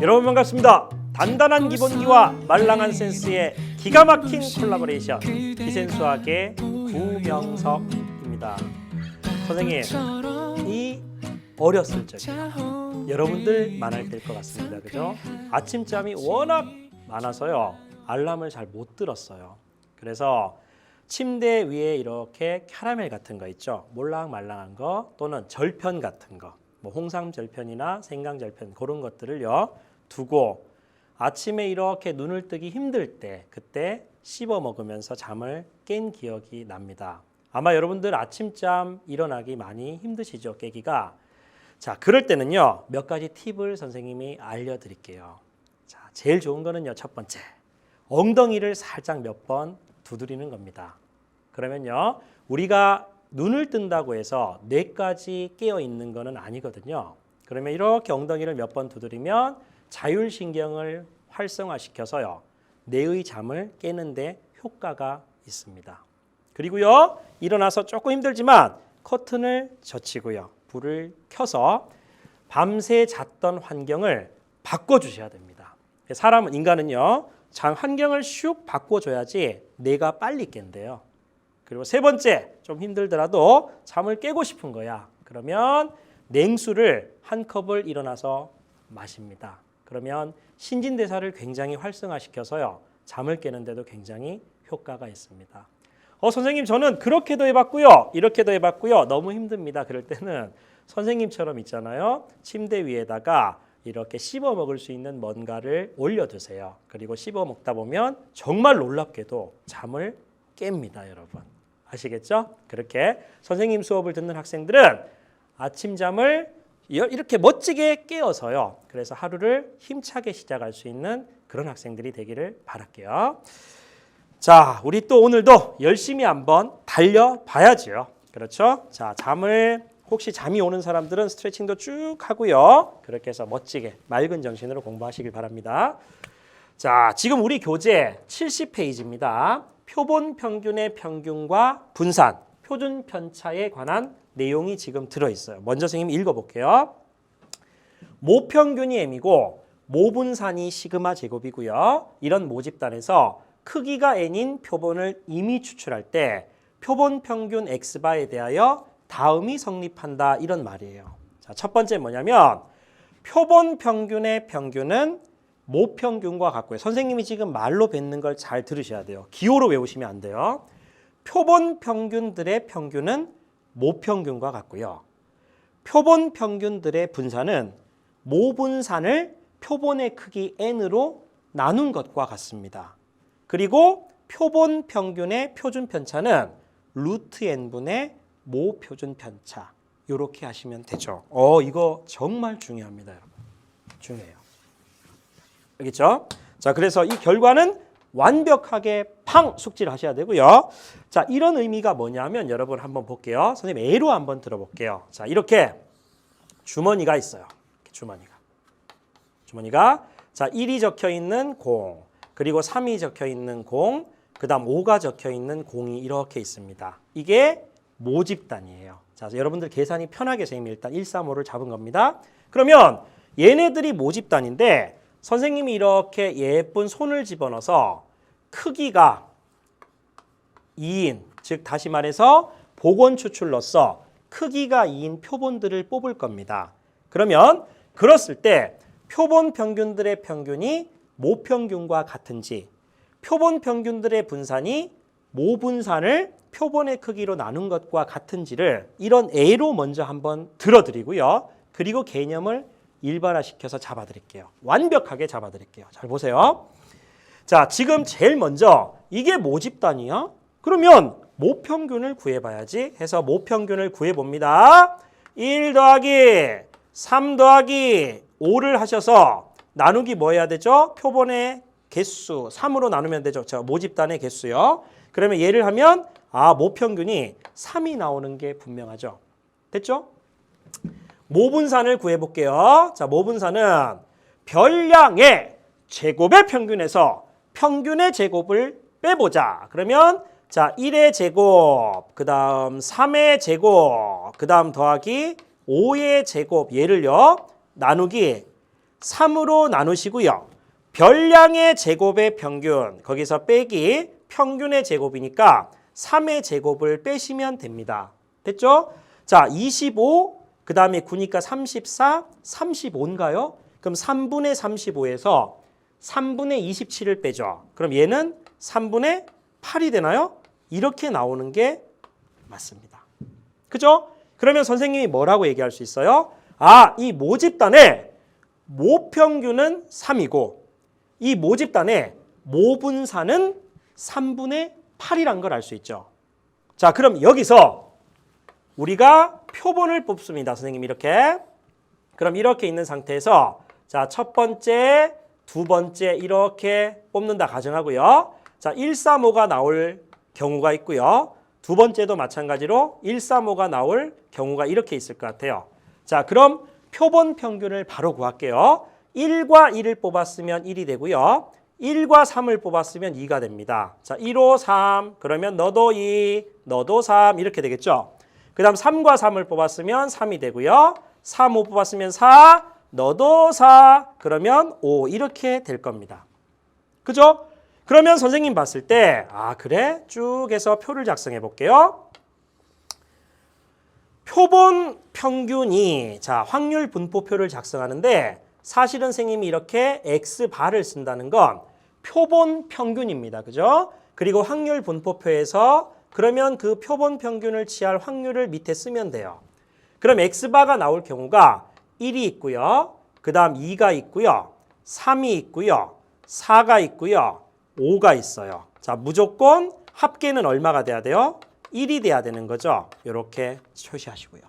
여러분 반갑습니다. 단단한 기본기와 말랑한 센스의 기가 막힌 콜라보레이션 기센수학의 구명석입니다. 선생님, 이 어렸을 적에 여러분들 많을 때일 것 같습니다. 그죠? 아침잠이 워낙 많아서요, 알람을 잘 못 들었어요. 그래서 침대 위에 이렇게 캐러멜 같은 거 있죠, 몰랑말랑한 거, 또는 절편 같은 거, 뭐 홍삼 절편이나 생강 절편, 그런 것들을요 두고 아침에 이렇게 눈을 뜨기 힘들 때 그때 씹어 먹으면서 잠을 깬 기억이 납니다. 아마 여러분들 아침잠 일어나기 많이 힘드시죠, 깨기가. 자, 그럴 때는요 몇 가지 팁을 선생님이 알려드릴게요. 자, 제일 좋은 거는요, 첫 번째, 엉덩이를 살짝 몇 번 두드리는 겁니다. 그러면요, 우리가 눈을 뜬다고 해서 뇌까지 깨어 있는 거는 아니거든요. 그러면 이렇게 엉덩이를 몇 번 두드리면 자율신경을 활성화시켜서요, 뇌의 잠을 깨는데 효과가 있습니다. 그리고요, 일어나서 조금 힘들지만 커튼을 젖히고요, 불을 켜서 밤새 잤던 환경을 바꿔주셔야 됩니다. 사람은, 인간은요, 환경을 슉 바꿔줘야지 뇌가 빨리 깬대요. 그리고 세 번째, 좀 힘들더라도 잠을 깨고 싶은 거야. 그러면 냉수를 한 컵을 일어나서 마십니다. 그러면 신진대사를 굉장히 활성화시켜서요, 잠을 깨는데도 굉장히 효과가 있습니다. 선생님, 저는 그렇게도 해봤고요, 이렇게도 해봤고요, 너무 힘듭니다. 그럴 때는 선생님처럼 있잖아요, 침대 위에다가 이렇게 씹어 먹을 수 있는 뭔가를 올려두세요. 그리고 씹어 먹다 보면 정말 놀랍게도 잠을 깹니다, 여러분. 아시겠죠? 그렇게 선생님 수업을 듣는 학생들은 아침잠을 이렇게 멋지게 깨어서요, 그래서 하루를 힘차게 시작할 수 있는 그런 학생들이 되기를 바랄게요. 자, 우리 또 오늘도 열심히 한번 달려봐야지요. 그렇죠? 자, 혹시 잠이 오는 사람들은 스트레칭도 쭉 하고요, 그렇게 해서 멋지게 맑은 정신으로 공부하시길 바랍니다. 자, 지금 우리 교재 70페이지입니다. 표본 평균의 평균과 분산, 표준 편차에 관한 내용이 지금 들어있어요. 먼저 선생님 읽어볼게요. 모평균이 m이고 모분산이 시그마 제곱이고요. 이런 모집단에서 크기가 n인 표본을 이미 추출할 때 표본 평균 x바에 대하여 다음이 성립한다, 이런 말이에요. 자, 첫 번째 뭐냐면, 표본 평균의 평균은 모평균과 같고요. 선생님이 지금 말로 뱉는 걸 잘 들으셔야 돼요. 기호로 외우시면 안 돼요. 표본 평균들의 평균은 모평균과 같고요. 표본 평균들의 분산은 모분산을 표본의 크기 n으로 나눈 것과 같습니다. 그리고 표본 평균의 표준 편차는 루트 n분의 모표준 편차, 이렇게 하시면 되죠. 이거 정말 중요합니다, 여러분. 중요해요. 알겠죠? 자, 그래서 이 결과는 완벽하게 숙지를 하셔야 되고요. 자, 이런 의미가 뭐냐면, 여러분 한번 볼게요. 선생님 A로 한번 들어볼게요. 자, 이렇게 주머니가 있어요. 주머니가 자, 1이 적혀 있는 공, 그리고 3이 적혀 있는 공, 그 다음 5가 적혀 있는 공이 이렇게 있습니다. 이게 모집단이에요. 자, 여러분들 계산이 편하게 선생님이 일단 1, 3, 5를 잡은 겁니다. 그러면 얘네들이 모집단인데, 선생님이 이렇게 예쁜 손을 집어넣어서 크기가 2인, 즉 다시 말해서 복원 추출로서 크기가 2인 표본들을 뽑을 겁니다. 그러면 그랬을 때 표본 평균들의 평균이 모평균과 같은지, 표본 평균들의 분산이 모분산을 표본의 크기로 나눈 것과 같은지를 이런 A로 먼저 한번 들어드리고요. 그리고 개념을 일반화시켜서 잡아드릴게요. 완벽하게 잡아드릴게요. 잘 보세요. 자, 지금 제일 먼저 이게 모집단이야? 그러면 모평균을 구해봐야지 해서 모평균을 구해봅니다. 1 더하기 3 더하기 5를 하셔서 나누기 뭐 해야 되죠? 표본의 개수 3으로 나누면 되죠. 저 모집단의 개수요. 그러면 얘를 하면 모평균이 3이 나오는 게 분명하죠. 됐죠? 모분산을 구해볼게요. 자, 모분산은 별량의 제곱의 평균에서 평균의 제곱을 빼보자. 그러면 자, 1의 제곱, 그 다음 3의 제곱, 그 다음 더하기 5의 제곱, 얘를요 나누기 3으로 나누시고요. 별량의 제곱의 평균, 거기서 빼기 평균의 제곱이니까 3의 제곱을 빼시면 됩니다. 됐죠? 자, 25, 그 다음에 9니까 34, 35인가요? 그럼 3분의 35에서 3분의 27을 빼죠. 그럼 얘는 3분의 8이 되나요? 이렇게 나오는 게 맞습니다. 그죠? 그러면 선생님이 뭐라고 얘기할 수 있어요? 아, 이 모집단의 모평균은 3이고 이 모집단의 모분산은 3분의 8이란 걸 알 수 있죠. 자, 그럼 여기서 우리가 표본을 뽑습니다. 선생님이 이렇게. 그럼 이렇게 있는 상태에서 자, 첫 번째, 두 번째 이렇게 뽑는다 가정하고요. 자, 135가 나올 경우가 있고요. 두 번째도 마찬가지로 135가 나올 경우가 이렇게 있을 것 같아요. 자, 그럼 표본 평균을 바로 구할게요. 1과 2를 뽑았으면 1이 되고요. 1과 3을 뽑았으면 2가 됩니다. 자, 1, 5, 3 그러면 너도 2, 너도 3 이렇게 되겠죠. 그 다음 3과 3을 뽑았으면 3이 되고요. 3, 5 뽑았으면 4, 너도 4 그러면 5 이렇게 될 겁니다. 그죠? 그러면 선생님 봤을 때 아, 그래? 쭉 해서 표를 작성해 볼게요. 표본 평균이 자, 확률 분포표를 작성하는데 사실은 선생님이 이렇게 X바를 쓴다는 건 표본 평균입니다. 그죠? 그리고 확률 분포표에서 그러면 그 표본 평균을 취할 확률을 밑에 쓰면 돼요. 그럼 X바가 나올 경우가 1이 있고요. 그 다음 2가 있고요. 3이 있고요. 4가 있고요. 5가 있어요. 자, 무조건 합계는 얼마가 돼야 돼요? 1이 돼야 되는 거죠. 이렇게 표시하시고요.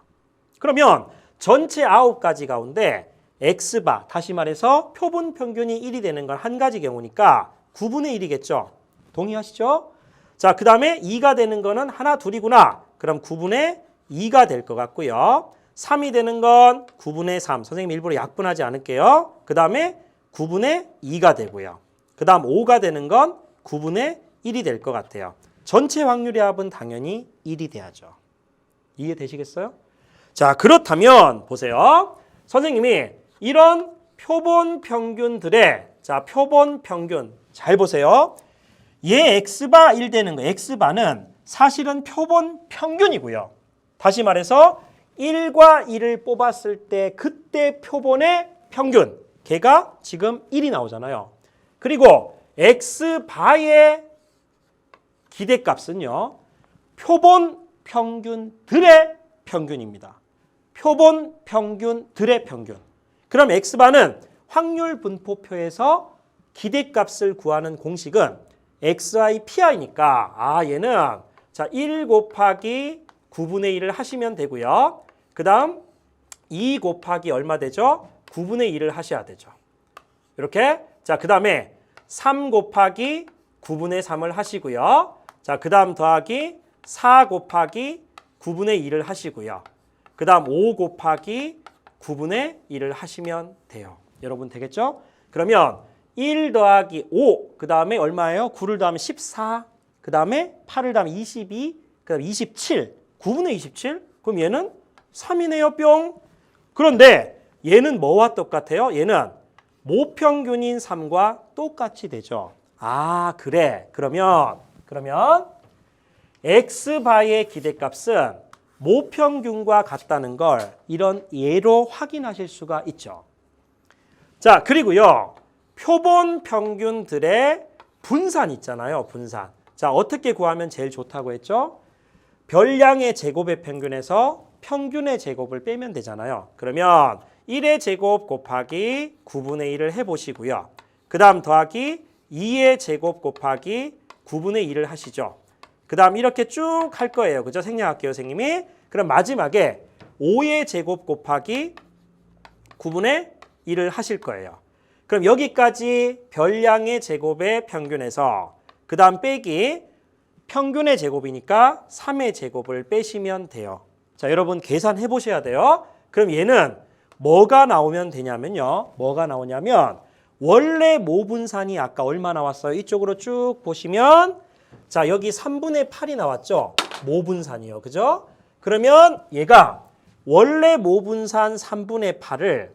그러면 전체 9가지 가운데 X바, 다시 말해서 표본 평균이 1이 되는 건 한 가지 경우니까 9분의 1이겠죠. 동의하시죠? 자, 그 다음에 2가 되는 거는 하나, 둘이구나. 그럼 9분의 2가 될 것 같고요. 3이 되는 건 9분의 3. 선생님 일부러 약분하지 않을게요. 그 다음에 9분의 2가 되고요. 그 다음 5가 되는 건 9분의 1이 될 것 같아요. 전체 확률의 합은 당연히 1이 돼야죠. 이해되시겠어요? 자, 그렇다면 보세요. 선생님이 이런 표본 평균들의 자, 표본 평균 잘 보세요. 얘 X바 1 되는 거 X바는 사실은 표본 평균이고요. 다시 말해서 1과 2를 뽑았을 때 그때 표본의 평균 걔가 지금 1이 나오잖아요. 그리고 X바의 기대값은요. 표본 평균들의 평균입니다. 표본 평균들의 평균. 그럼 X바는 확률 분포표에서 기대값을 구하는 공식은 XI PI니까 아 얘는 자 1 곱하기 9분의 1을 하시면 되고요. 그 다음 2 곱하기 얼마 되죠? 9분의 1을 하셔야 되죠. 이렇게 자 그 다음에 3 곱하기 9분의 3을 하시고요. 자 그 다음 더하기 4 곱하기 9분의 1을 하시고요. 그 다음 5 곱하기 9분의 1을 하시면 돼요. 여러분 되겠죠? 그러면 1 더하기 5, 그 다음에 얼마예요? 9를 더하면 14, 그 다음에 8을 더하면 22, 그 다음에 27, 9분의 27? 그럼 얘는 3이네요, 뿅. 그런데 얘는 뭐와 똑같아요? 얘는 모평균인 3과 똑같이 되죠. 아, 그래. 그러면 X바의 기대값은 모평균과 같다는 걸 이런 예로 확인하실 수가 있죠. 자, 그리고요. 표본 평균들의 분산 있잖아요. 분산. 자, 어떻게 구하면 제일 좋다고 했죠? 별량의 제곱의 평균에서 평균의 제곱을 빼면 되잖아요. 그러면 1의 제곱 곱하기 9분의 1을 해보시고요. 그 다음 더하기 2의 제곱 곱하기 9분의 1을 하시죠. 그 다음 이렇게 쭉 할 거예요. 그죠? 생략할게요, 선생님이. 그럼 마지막에 5의 제곱 곱하기 9분의 1을 하실 거예요. 그럼 여기까지 별량의 제곱의 평균에서 그 다음 빼기 평균의 제곱이니까 3의 제곱을 빼시면 돼요. 자, 여러분 계산해 보셔야 돼요. 그럼 얘는 뭐가 나오면 되냐면요. 뭐가 나오냐면 원래 모분산이 아까 얼마 나왔어요? 이쪽으로 쭉 보시면 자, 여기 3분의 8이 나왔죠? 모분산이요. 그죠? 그러면 얘가 원래 모분산 3분의 8을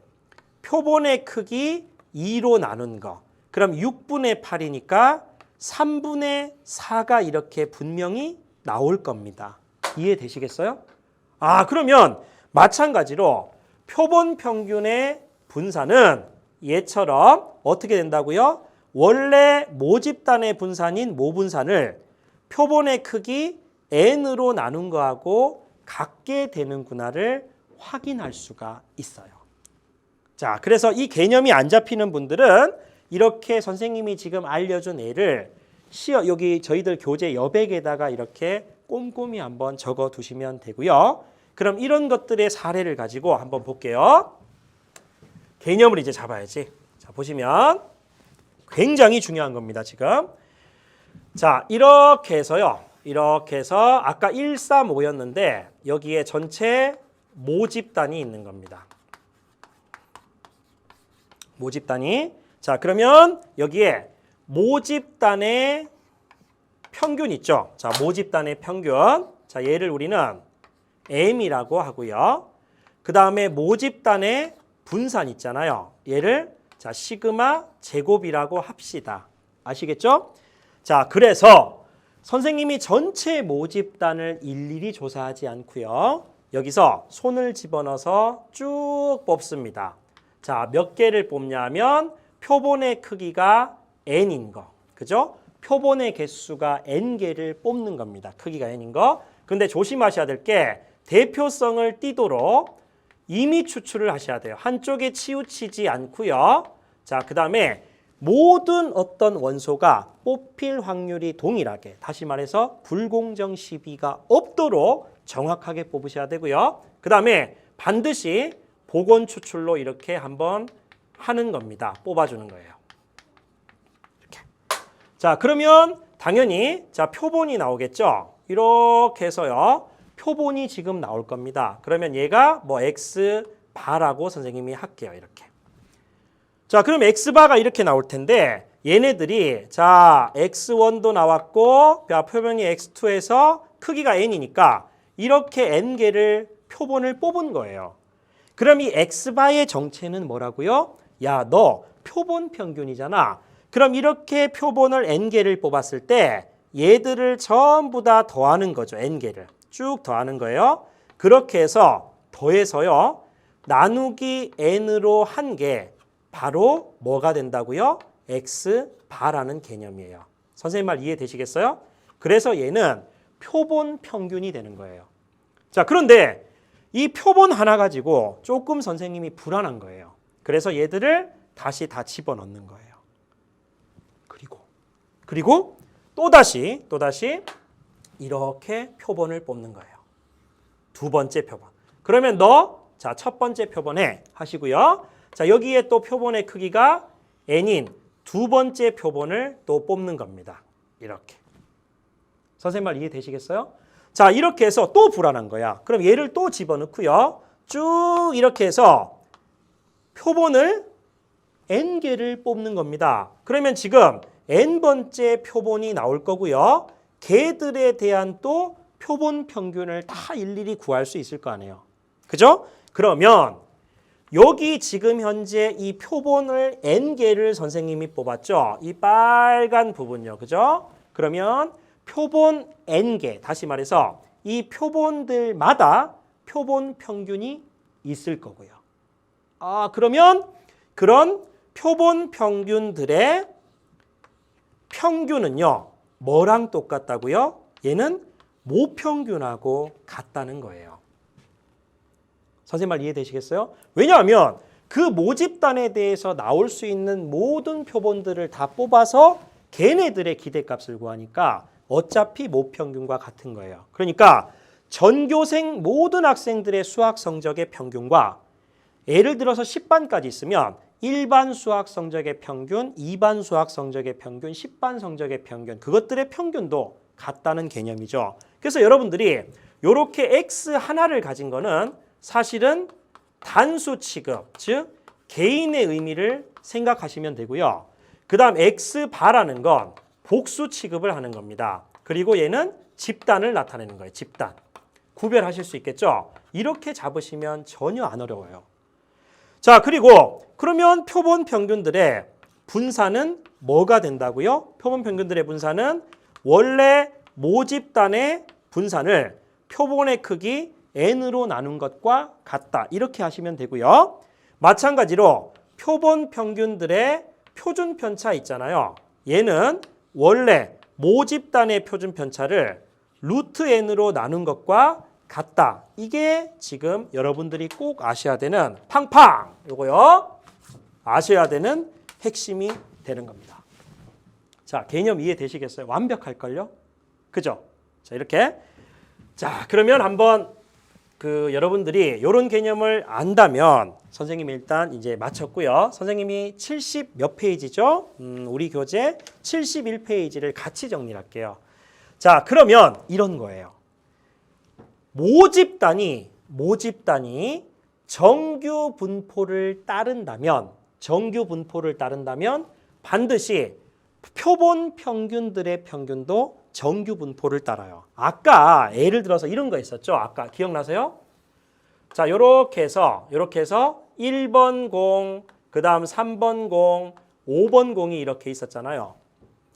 표본의 크기 2로 나눈 거. 그럼 6분의 8이니까 3분의 4가 이렇게 분명히 나올 겁니다. 이해되시겠어요? 그러면 마찬가지로 표본 평균의 분산은 얘처럼 어떻게 된다고요? 원래 모집단의 분산인 모분산을 표본의 크기 n으로 나눈 거하고 같게 되는구나를 확인할 수가 있어요. 자, 그래서 이 개념이 안 잡히는 분들은 이렇게 선생님이 지금 알려준 애를 여기 저희들 교재 여백에다가 이렇게 꼼꼼히 한번 적어 두시면 되고요. 그럼 이런 것들의 사례를 가지고 한번 볼게요. 개념을 이제 잡아야지. 자, 보시면 굉장히 중요한 겁니다, 지금. 자, 이렇게 해서요. 이렇게 해서 아까 1, 3, 5였는데 여기에 전체 모집단이 있는 겁니다. 모집단이. 자, 그러면 여기에 모집단의 평균 있죠. 자, 모집단의 평균. 자, 얘를 우리는 M이라고 하고요. 그 다음에 모집단의 분산 있잖아요. 얘를 자, 시그마 제곱이라고 합시다. 아시겠죠? 자, 그래서 선생님이 전체 모집단을 일일이 조사하지 않고요. 여기서 손을 집어넣어서 쭉 뽑습니다. 자, 몇 개를 뽑냐면 표본의 크기가 n인 거. 그죠? 표본의 개수가 n개를 뽑는 겁니다. 크기가 n인 거. 근데 조심하셔야 될 게 대표성을 띠도록 임의 추출을 하셔야 돼요. 한쪽에 치우치지 않고요. 자, 그 다음에 모든 어떤 원소가 뽑힐 확률이 동일하게, 다시 말해서 불공정 시비가 없도록 정확하게 뽑으셔야 되고요. 그 다음에 반드시 복원 추출로 이렇게 한번 하는 겁니다. 뽑아주는 거예요. 이렇게. 자, 그러면 당연히 자, 표본이 나오겠죠. 이렇게 해서요. 표본이 지금 나올 겁니다. 그러면 얘가 뭐 X 바라고 선생님이 할게요. 이렇게. 자, 그럼 X 바가 이렇게 나올 텐데 얘네들이 자, X1도 나왔고 표본이 X2에서 크기가 n이니까 이렇게 n개를 표본을 뽑은 거예요. 그럼 이 X바의 정체는 뭐라고요? 야, 너 표본 평균이잖아. 그럼 이렇게 표본을 n개를 뽑았을 때 얘들을 전부 다 더하는 거죠. n개를. 쭉 더하는 거예요. 그렇게 해서 더해서요. 나누기 n으로 한 개 바로 뭐가 된다고요? X바라는 개념이에요. 선생님 말 이해되시겠어요? 그래서 얘는 표본 평균이 되는 거예요. 자, 그런데 이 표본 하나 가지고 조금 선생님이 불안한 거예요. 그래서 얘들을 다시 다 집어넣는 거예요. 그리고 또다시 이렇게 표본을 뽑는 거예요. 두 번째 표본. 그러면 자, 첫 번째 표본에 하시고요. 자, 여기에 또 표본의 크기가 n인 두 번째 표본을 또 뽑는 겁니다. 이렇게. 선생님 말 이해되시겠어요? 자, 이렇게 해서 또 불안한 거야. 그럼 얘를 또 집어넣고요. 쭉 이렇게 해서 표본을 n개를 뽑는 겁니다. 그러면 지금 n번째 표본이 나올 거고요. 걔들에 대한 또 표본 평균을 다 일일이 구할 수 있을 거 아니에요. 그죠? 그러면 여기 지금 현재 이 표본을 n개를 선생님이 뽑았죠. 이 빨간 부분요. 그죠? 그러면 표본 n개, 다시 말해서 이 표본들마다 표본 평균이 있을 거고요. 그러면 그런 표본 평균들의 평균은요. 뭐랑 똑같다고요? 얘는 모평균하고 같다는 거예요. 선생님 말 이해되시겠어요? 왜냐하면 그 모집단에 대해서 나올 수 있는 모든 표본들을 다 뽑아서 걔네들의 기대값을 구하니까 어차피 모평균과 같은 거예요. 그러니까 전교생 모든 학생들의 수학 성적의 평균과 예를 들어서 10반까지 있으면 1반 수학 성적의 평균, 2반 수학 성적의 평균, 10반 성적의 평균, 그것들의 평균도 같다는 개념이죠. 그래서 여러분들이 이렇게 X 하나를 가진 거는 사실은 단수 취급, 즉 개인의 의미를 생각하시면 되고요. 그 다음 X바라는 건 복수 취급을 하는 겁니다. 그리고 얘는 집단을 나타내는 거예요. 집단. 구별하실 수 있겠죠? 이렇게 잡으시면 전혀 안 어려워요. 자, 그리고 그러면 표본 평균들의 분산은 뭐가 된다고요? 표본 평균들의 분산은 원래 모집단의 분산을 표본의 크기 n으로 나눈 것과 같다. 이렇게 하시면 되고요. 마찬가지로 표본 평균들의 표준 편차 있잖아요. 얘는 원래 모집단의 표준 편차를 루트 n으로 나눈 것과 같다. 이게 지금 여러분들이 꼭 아셔야 되는 팡팡! 요거요. 아셔야 되는 핵심이 되는 겁니다. 자, 개념 이해되시겠어요? 완벽할걸요? 그죠? 자, 이렇게. 자, 그러면 한번 여러분들이 이런 개념을 안다면 선생님이 일단 이제 마쳤고요. 선생님이 70 몇 페이지죠? 우리 교재 71페이지를 같이 정리할게요. 자, 그러면 이런 거예요. 모집단이 정규 분포를 따른다면 반드시 표본 평균들의 평균도 정규 분포를 따라요. 아까 예를 들어서 이런 거 있었죠? 아까 기억나세요? 자, 요렇게 해서 1번 공, 그다음 3번 공, 5번 공이 이렇게 있었잖아요.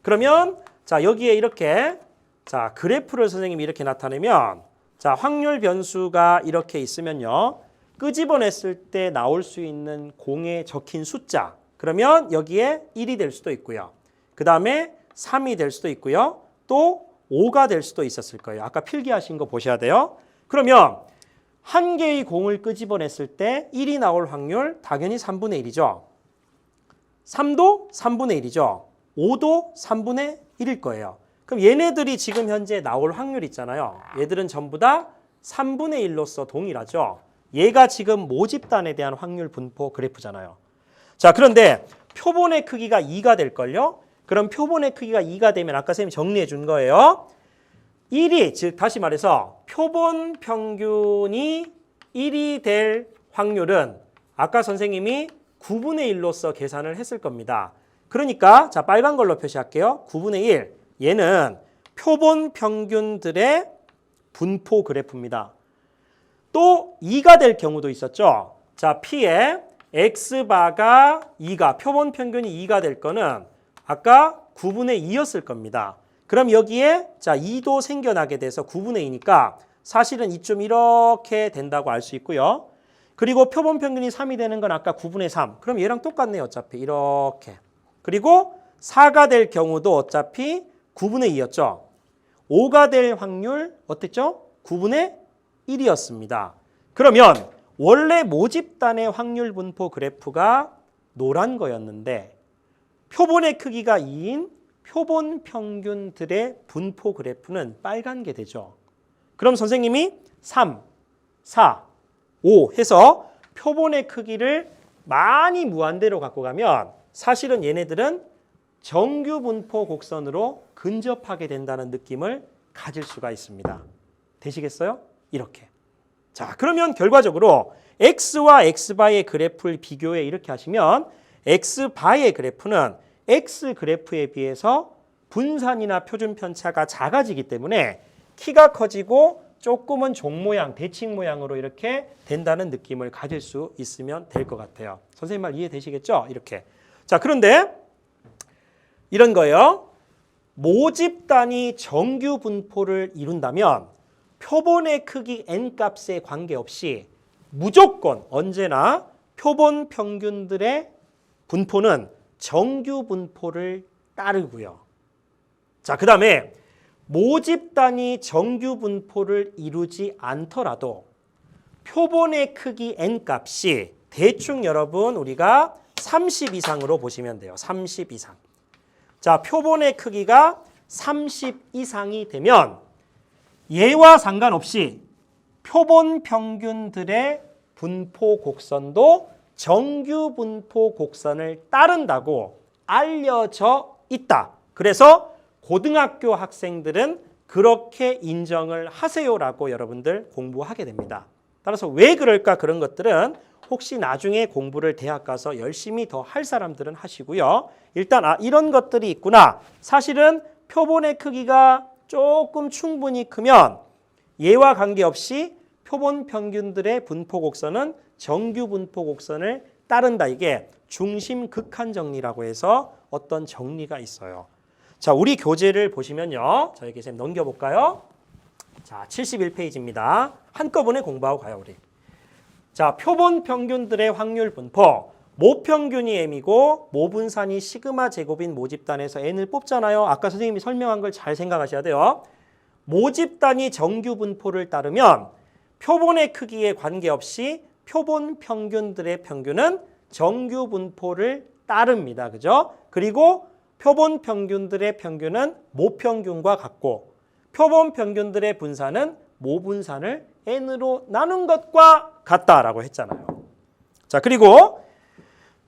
그러면 자, 여기에 이렇게 자, 그래프를 선생님이 이렇게 나타내면 자, 확률 변수가 이렇게 있으면요. 끄집어냈을 때 나올 수 있는 공에 적힌 숫자. 그러면 여기에 1이 될 수도 있고요. 그다음에 3이 될 수도 있고요. 또 5가 될 수도 있었을 거예요. 아까 필기하신 거 보셔야 돼요. 그러면 한 개의 공을 끄집어냈을 때 1이 나올 확률 당연히 3분의 1이죠. 3도 3분의 1이죠. 5도 3분의 1일 거예요. 그럼 얘네들이 지금 현재 나올 확률 있잖아요. 얘들은 전부 다 3분의 1로서 동일하죠. 얘가 지금 모집단에 대한 확률 분포 그래프잖아요. 자, 그런데 표본의 크기가 2가 될걸요? 그럼 표본의 크기가 2가 되면 아까 선생님이 정리해 준 거예요. 1이, 즉 다시 말해서 표본 평균이 1이 될 확률은 아까 선생님이 9분의 1로서 계산을 했을 겁니다. 그러니까 자, 빨간 걸로 표시할게요. 9분의 1. 얘는 표본 평균들의 분포 그래프입니다. 또 2가 될 경우도 있었죠. 자, P의 X바가 2가 표본 평균이 2가 될 거는 아까 9분의 2였을 겁니다. 그럼 여기에 자 2도 생겨나게 돼서 9분의 2니까 사실은 이쯤 이렇게 된다고 알 수 있고요. 그리고 표본 평균이 3이 되는 건 아까 9분의 3. 그럼 얘랑 똑같네요. 어차피 이렇게. 그리고 4가 될 경우도 어차피 9분의 2였죠. 5가 될 확률 어땠죠? 9분의 1이었습니다. 그러면 원래 모집단의 확률 분포 그래프가 노란 거였는데 표본의 크기가 2인 표본 평균들의 분포 그래프는 빨간 게 되죠. 그럼 선생님이 3, 4, 5 해서 표본의 크기를 많이 무한대로 갖고 가면 사실은 얘네들은 정규 분포 곡선으로 근접하게 된다는 느낌을 가질 수가 있습니다. 되시겠어요? 이렇게. 자, 그러면 결과적으로 X와 X바의 그래프를 비교해 이렇게 하시면 X바의 그래프는 X 그래프에 비해서 분산이나 표준 편차가 작아지기 때문에 키가 커지고 조금은 종 모양, 대칭 모양으로 이렇게 된다는 느낌을 가질 수 있으면 될 것 같아요. 선생님 말 이해되시겠죠? 이렇게. 자, 그런데 이런 거예요. 모집단이 정규 분포를 이룬다면 표본의 크기 n 값에 관계없이 무조건 언제나 표본 평균들의 분포는 정규 분포를 따르고요. 자, 그 다음에 모집단이 정규 분포를 이루지 않더라도 표본의 크기 n 값이 대충 여러분 우리가 30 이상으로 보시면 돼요. 30 이상. 자, 표본의 크기가 30 이상이 되면 얘와 상관없이 표본 평균들의 분포 곡선도 정규 분포 곡선을 따른다고 알려져 있다. 그래서 고등학교 학생들은 그렇게 인정을 하세요라고 여러분들 공부하게 됩니다. 따라서 왜 그럴까 그런 것들은 혹시 나중에 공부를 대학 가서 열심히 더 할 사람들은 하시고요. 일단 이런 것들이 있구나. 사실은 표본의 크기가 조금 충분히 크면 얘와 관계없이 표본 평균들의 분포 곡선은 정규 분포 곡선을 따른다. 이게 중심 극한 정리라고 해서 어떤 정리가 있어요. 자, 우리 교재를 보시면요. 자, 여기 쌤 넘겨볼까요? 자, 71페이지입니다. 한꺼번에 공부하고 가요, 우리. 자, 표본 평균들의 확률 분포. 모평균이 m이고 모분산이 시그마 제곱인 모집단에서 n을 뽑잖아요. 아까 선생님이 설명한 걸 잘 생각하셔야 돼요. 모집단이 정규 분포를 따르면 표본의 크기에 관계없이 표본 평균들의 평균은 정규 분포를 따릅니다. 그죠? 그리고 표본 평균들의 평균은 모평균과 같고 표본 평균들의 분산은 모분산을 n으로 나눈 것과 같다라고 했잖아요. 자, 그리고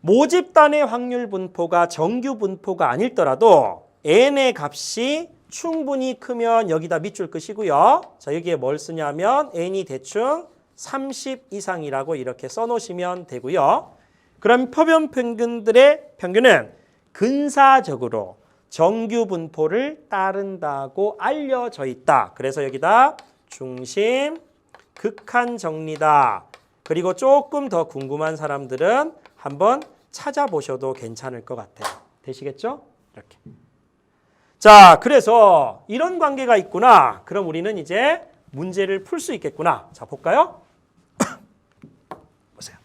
모집단의 확률 분포가 정규 분포가 아닐더라도 n의 값이 충분히 크면 여기다 밑줄 끄시고요. 자, 여기에 뭘 쓰냐면 n이 대충 30 이상이라고 이렇게 써놓으시면 되고요. 그럼 표본 평균들의 평균은 근사적으로 정규 분포를 따른다고 알려져 있다. 그래서 여기다 중심 극한 정리다. 그리고 조금 더 궁금한 사람들은 한번 찾아보셔도 괜찮을 것 같아요. 되시겠죠? 이렇게. 자, 그래서 이런 관계가 있구나. 그럼 우리는 이제 문제를 풀 수 있겠구나. 자, 볼까요? 보세요.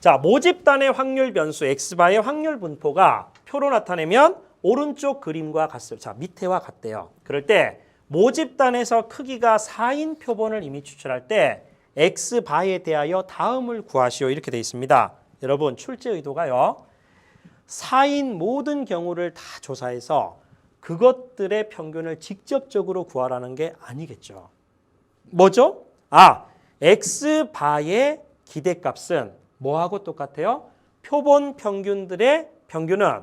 자, 모집단의 확률 변수 x바의 확률 분포가 표로 나타내면 오른쪽 그림과 같습니다. 자, 밑에와 같대요. 그럴 때 모집단에서 크기가 4인 표본을 이미 추출할 때 x바에 대하여 다음을 구하시오. 이렇게 되어 있습니다. 여러분, 출제 의도가요. 4인 모든 경우를 다 조사해서 그것들의 평균을 직접적으로 구하라는 게 아니겠죠. 뭐죠? x바의 기대값은 뭐하고 똑같아요? 표본 평균들의 평균은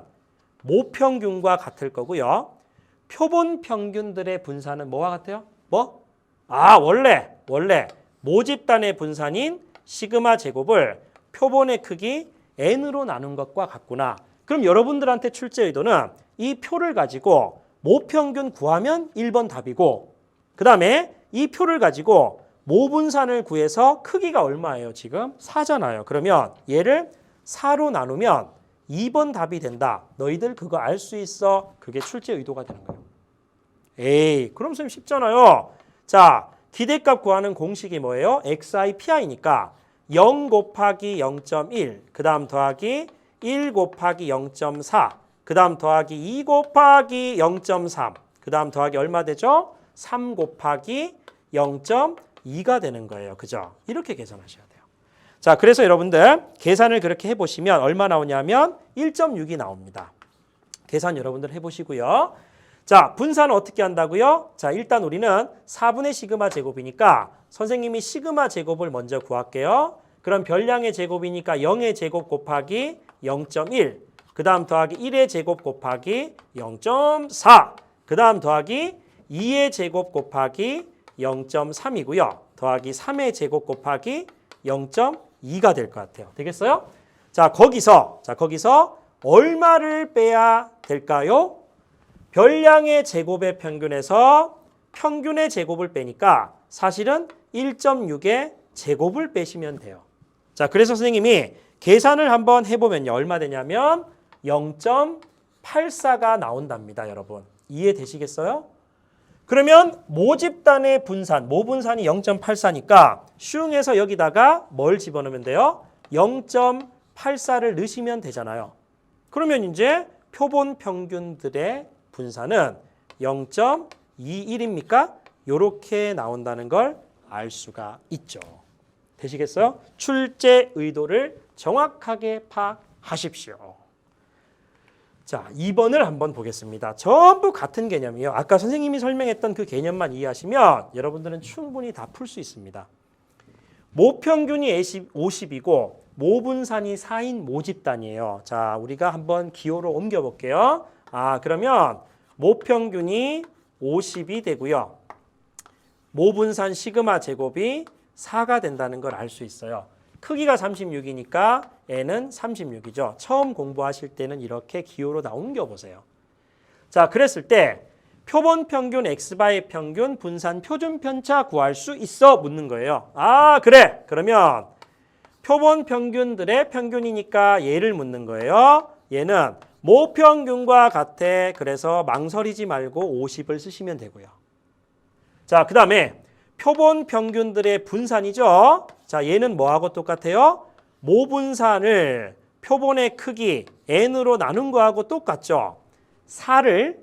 모평균과 같을 거고요. 표본 평균들의 분산은 뭐와 같아요? 뭐? 원래 모집단의 분산인 시그마 제곱을 표본의 크기 n으로 나눈 것과 같구나. 그럼 여러분들한테 출제 의도는 이 표를 가지고 모평균 구하면 1번 답이고 그 다음에 이 표를 가지고 모분산을 구해서 크기가 얼마예요? 지금 4잖아요. 그러면 얘를 4로 나누면 2번 답이 된다. 너희들 그거 알 수 있어? 그게 출제 의도가 되는 거예요. 에이, 그럼 선생님 쉽잖아요. 자, 기대값 구하는 공식이 뭐예요? xi pi니까 0 곱하기 0.1, 그 다음 더하기 1 곱하기 0.4, 그 다음 더하기 2 곱하기 0.3, 그 다음 더하기 얼마 되죠? 3 곱하기 0.2가 되는 거예요. 그죠? 이렇게 계산하셔야 돼요. 자, 그래서 여러분들 계산을 그렇게 해보시면 얼마 나오냐면 1.6이 나옵니다. 계산 여러분들 해보시고요. 자, 분산은 어떻게 한다고요? 자, 일단 우리는 4분의 시그마 제곱이니까 선생님이 시그마 제곱을 먼저 구할게요. 그럼 별량의 제곱이니까 0의 제곱 곱하기 0.1, 그 다음 더하기 1의 제곱 곱하기 0.4, 그 다음 더하기 2의 제곱 곱하기 0.3이고요. 더하기 3의 제곱 곱하기 0.2가 될 것 같아요. 되겠어요? 자, 거기서 얼마를 빼야 될까요? 별량의 제곱의 평균에서 평균의 제곱을 빼니까 사실은 1.6의 제곱을 빼시면 돼요. 자, 그래서 선생님이 계산을 한번 해보면요. 얼마 되냐면 0.84가 나온답니다. 여러분. 이해되시겠어요? 그러면 모집단의 분산, 모분산이 0.84니까 슝에서 여기다가 뭘 집어넣으면 돼요? 0.84를 넣으시면 되잖아요. 그러면 이제 표본 평균들의 분산은 0.21입니까? 이렇게 나온다는 걸 알 수가 있죠. 되시겠어요? 출제 의도를 정확하게 파악하십시오. 자, 2번을 한번 보겠습니다. 전부 같은 개념이에요. 아까 선생님이 설명했던 그 개념만 이해하시면 여러분들은 충분히 다 풀 수 있습니다. 모평균이 50이고 모분산이 4인 모집단이에요. 자, 우리가 한번 기호로 옮겨볼게요. 그러면 모평균이 50이 되고요. 모분산 시그마 제곱이 4가 된다는 걸 알 수 있어요. 크기가 36이니까 n은 36이죠. 처음 공부하실 때는 이렇게 기호로 다 옮겨보세요. 자, 그랬을 때 표본 평균 x바의 평균 분산 표준 편차 구할 수 있어? 묻는 거예요. 그래. 그러면 표본 평균들의 평균이니까 얘를 묻는 거예요. 얘는 모평균과 같아. 그래서 망설이지 말고 50을 쓰시면 되고요. 자, 그 다음에 표본 평균들의 분산이죠. 자, 얘는 뭐하고 똑같아요? 모분산을 표본의 크기 n으로 나눈 거하고 똑같죠. 4를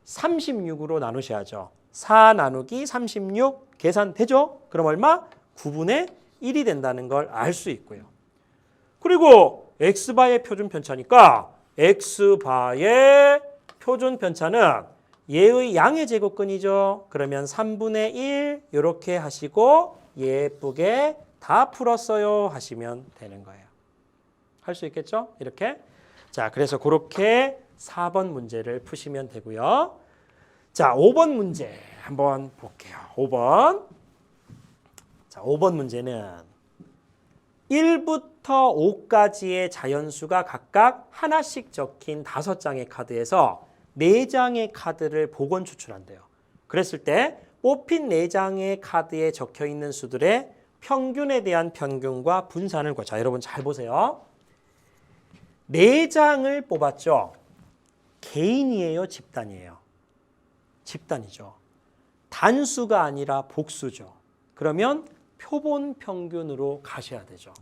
36으로 나누셔야죠. 4 나누기 36 계산되죠? 그럼 얼마? 9분의 1이 된다는 걸 알 수 있고요. 그리고 x바의 표준 편차니까 x바의 표준 편차는 얘의 양의 제곱근이죠. 그러면 3분의 1 이렇게 하시고 예쁘게 다 풀었어요 하시면 되는 거예요. 할 수 있겠죠? 이렇게. 자, 그래서 그렇게 4번 문제를 푸시면 되고요. 자, 5번 문제 한번 볼게요. 5번. 자, 5번 문제는 1부터 5까지의 자연수가 각각 하나씩 적힌 5장의 카드에서 4장의 카드를 복원 추출한대요. 그랬을 때 뽑힌 4장의 카드에 적혀 있는 수들의 평균에 대한 평균과 분산을 구하자. 자, 여러분 잘 보세요. 4장을 뽑았죠. 개인이에요, 집단이에요? 집단이죠. 단수가 아니라 복수죠. 그러면 표본 평균으로 가셔야 되죠.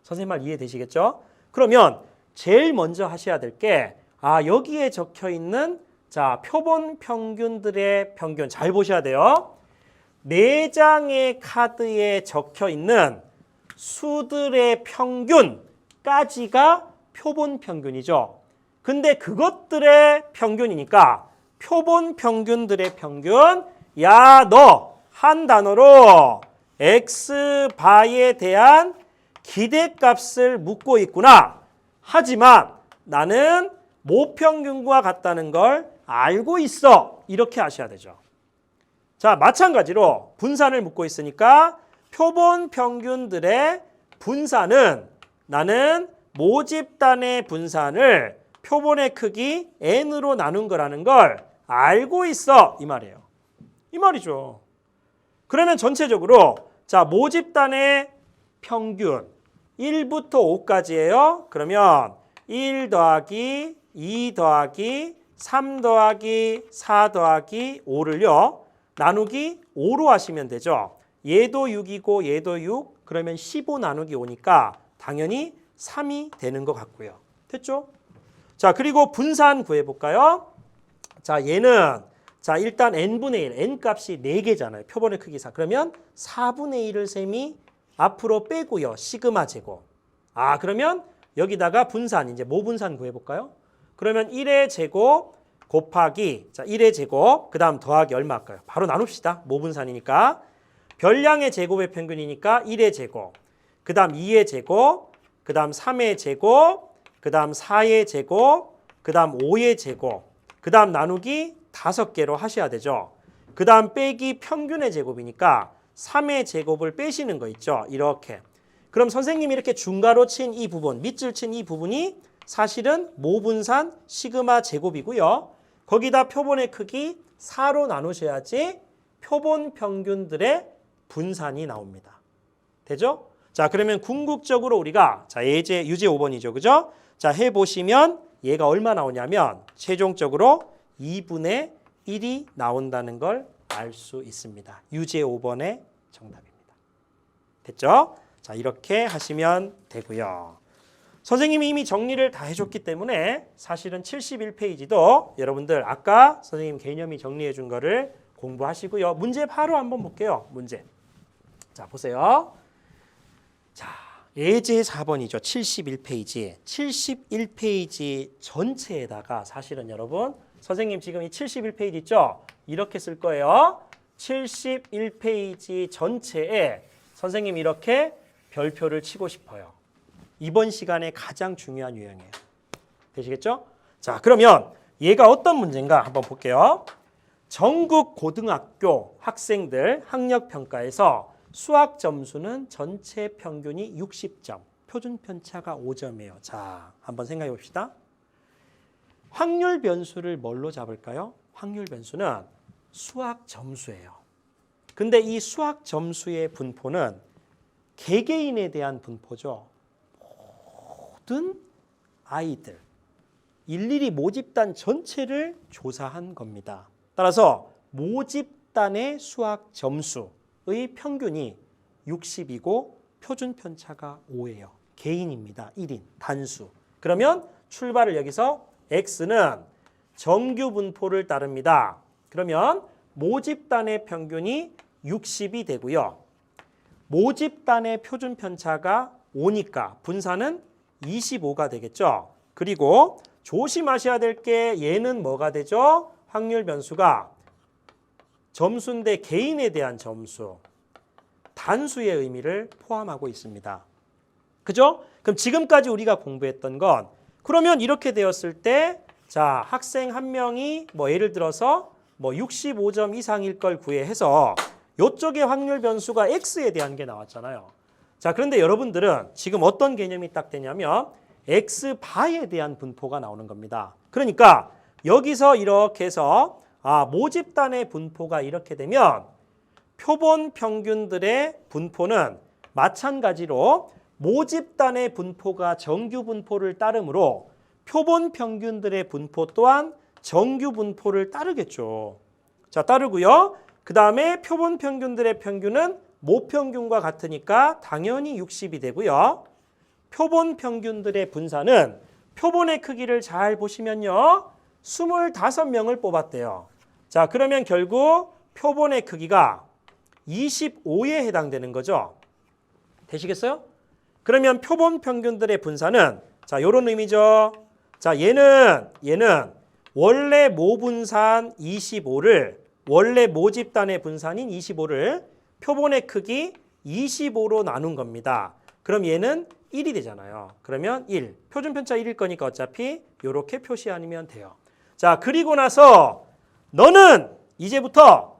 선생님 말 이해되시겠죠? 그러면 제일 먼저 하셔야 될 게 여기에 적혀 있는 자, 표본 평균들의 평균 잘 보셔야 돼요. 4장의 카드에 적혀 있는 수들의 평균까지가 표본 평균이죠. 근데 그것들의 평균이니까 표본 평균들의 평균, 야, 너 한 단어로 x바에 대한 기대값을 묻고 있구나. 하지만 나는 모평균과 같다는 걸 알고 있어. 이렇게 하셔야 되죠. 자, 마찬가지로 분산을 묻고 있으니까 표본 평균들의 분산은 나는 모집단의 분산을 표본의 크기 n으로 나눈 거라는 걸 알고 있어. 이 말이에요. 이 말이죠. 그러면 전체적으로 자, 모집단의 평균 1부터 5까지예요. 그러면 1 더하기 2 더하기 3 더하기 4 더하기 5를요. 나누기 5로 하시면 되죠. 얘도 6이고 얘도 6. 그러면 15 나누기 5니까 당연히 3이 되는 것 같고요. 됐죠? 자, 그리고 분산 구해볼까요? 자, 얘는 자, 일단 n분의 1, n 값이 4개잖아요. 표본의 크기 4. 그러면 4분의 1을 셈이 앞으로 빼고요. 시그마 제곱. 그러면 여기다가 분산, 이제 모분산 구해볼까요? 그러면 1의 제곱 곱하기, 자, 1의 제곱, 그 다음 더하기 얼마 할까요? 바로 나눕시다. 모분산이니까. 별량의 제곱의 평균이니까 1의 제곱, 그 다음 2의 제곱, 그 다음 3의 제곱, 그 다음 4의 제곱, 그 다음 5의 제곱, 그 다음 나누기 5개로 하셔야 되죠. 그 다음 빼기 평균의 제곱이니까 3의 제곱을 빼시는 거 있죠. 이렇게. 그럼 선생님이 이렇게 중괄호 친 이 부분, 밑줄 친 이 부분이 사실은 모분산 시그마 제곱이고요. 거기다 표본의 크기 4로 나누셔야지 표본 평균들의 분산이 나옵니다. 되죠? 자, 그러면 궁극적으로 우리가 자, 유제 5번이죠. 그죠? 자, 해보시면 얘가 얼마 나오냐면 최종적으로 2분의 1이 나온다는 걸 알 수 있습니다. 유제 5번의 정답입니다. 됐죠? 자, 이렇게 하시면 되고요. 선생님이 이미 정리를 다 해줬기 때문에 사실은 71페이지도 여러분들 아까 선생님 개념이 정리해 준 거를 공부하시고요. 문제 바로 한번 볼게요. 문제. 자, 보세요. 자, 예제 4번이죠. 71페이지. 71페이지 전체에다가 사실은 여러분 선생님 지금 이 71페이지 있죠? 이렇게 쓸 거예요. 71페이지 전체에 선생님 이렇게 별표를 치고 싶어요. 이번 시간에 가장 중요한 유형이에요. 되시겠죠? 자, 그러면 얘가 어떤 문제인가 한번 볼게요. 전국 고등학교 학생들 학력평가에서 수학 점수는 전체 평균이 60점, 표준 편차가 5점이에요. 자, 한번 생각해 봅시다. 확률 변수를 뭘로 잡을까요? 확률 변수는 수학 점수예요. 근데 이 수학 점수의 분포는 개개인에 대한 분포죠. 모든 아이들 일일이 모집단 전체를 조사한 겁니다. 따라서 모집단의 수학 점수의 평균이 60이고 표준 편차가 5예요. 개인입니다. 1인 단수. 그러면 출발을 여기서 X는 정규 분포를 따릅니다. 그러면 모집단의 평균이 60이 되고요. 모집단의 표준 편차가 5니까 분산은 25가 되겠죠. 그리고 조심하셔야 될 게 얘는 뭐가 되죠? 확률 변수가 점수인데 개인에 대한 점수, 단수의 의미를 포함하고 있습니다. 그죠? 그럼 지금까지 우리가 공부했던 건 그러면 이렇게 되었을 때 자, 학생 한 명이 뭐 예를 들어서 뭐 65점 이상일 걸 구해해서 이쪽에 확률 변수가 X에 대한 게 나왔잖아요. 자, 그런데 여러분들은 지금 어떤 개념이 딱 되냐면 X바에 대한 분포가 나오는 겁니다. 그러니까 여기서 이렇게 해서 모집단의 분포가 이렇게 되면 표본 평균들의 분포는 마찬가지로 모집단의 분포가 정규 분포를 따르므로 표본 평균들의 분포 또한 정규 분포를 따르겠죠. 자, 따르고요. 그 다음에 표본 평균들의 평균은 모평균과 같으니까 당연히 60이 되고요. 표본 평균들의 분산은 표본의 크기를 잘 보시면요. 25명을 뽑았대요. 자, 그러면 결국 표본의 크기가 25에 해당되는 거죠. 되시겠어요? 그러면 표본 평균들의 분산은 자, 요런 의미죠. 자, 얘는 원래 모분산 25를 원래 모집단의 분산인 25를 표본의 크기 25로 나눈 겁니다. 그럼 얘는 1이 되잖아요. 그러면 1. 표준 편차 1일 거니까 어차피 이렇게 표시 아니면 돼요. 자, 그리고 나서 너는 이제부터